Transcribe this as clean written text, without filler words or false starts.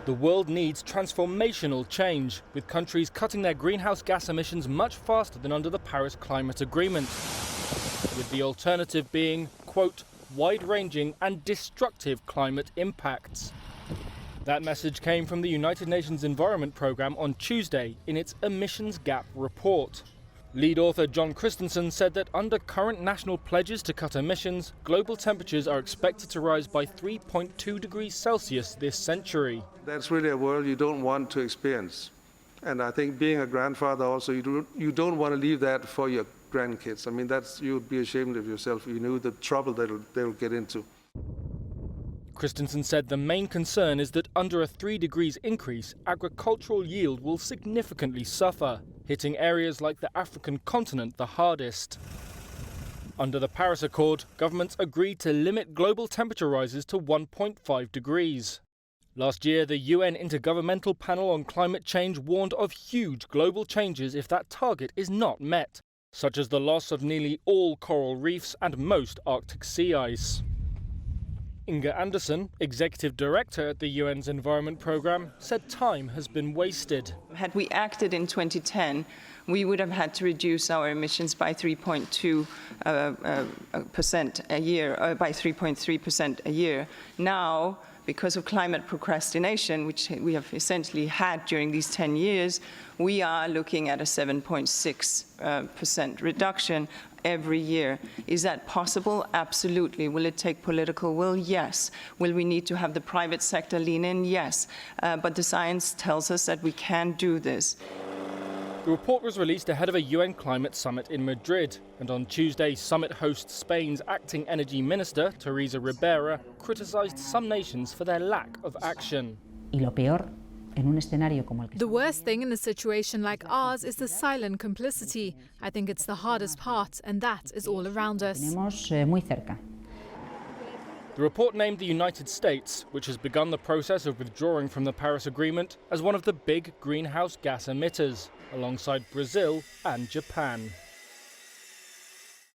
The world needs transformational change, with countries cutting their greenhouse gas emissions much faster than under the Paris Climate Agreement, with the alternative being, quote, wide-ranging and destructive climate impacts. That message came from the United Nations Environment Programme on Tuesday in its Emissions Gap report. Lead author John Christensen said that under current national pledges to cut emissions, global temperatures are expected to rise by 3.2 degrees Celsius this century. That's really a world you don't want to experience. And I think being a grandfather also, you don't want to leave that for your grandkids. I mean, you'd be ashamed of yourself if you knew the trouble they'll get into. Christensen said the main concern is that under a 3 degrees increase, agricultural yield will significantly suffer, hitting areas like the African continent the hardest. Under the Paris Accord, governments agreed to limit global temperature rises to 1.5 degrees. Last year, the UN Intergovernmental Panel on Climate Change warned of huge global changes if that target is not met, such as the loss of nearly all coral reefs and most Arctic sea ice. Inga Anderson, Executive Director at the UN's Environment Programme, said time has been wasted. Had we acted in 2010, we would have had to reduce our emissions by 3.2% a year, by 3.3% a year. Now, because of climate procrastination, which we have essentially had during these 10 years, we are looking at a 7.6% reduction every year. Is that possible? Absolutely. Will it take political will? Yes. Will we need to have the private sector lean in? Yes. But the science tells us that we can do this. The report was released ahead of a UN climate summit in Madrid, and on Tuesday, summit host Spain's acting energy minister, Teresa Ribera, criticised some nations for their lack of action. The worst thing in a situation like ours is the silent complicity. I think it's the hardest part, and that is all around us. The report named the United States, which has begun the process of withdrawing from the Paris Agreement, as one of the big greenhouse gas emitters, alongside Brazil and Japan.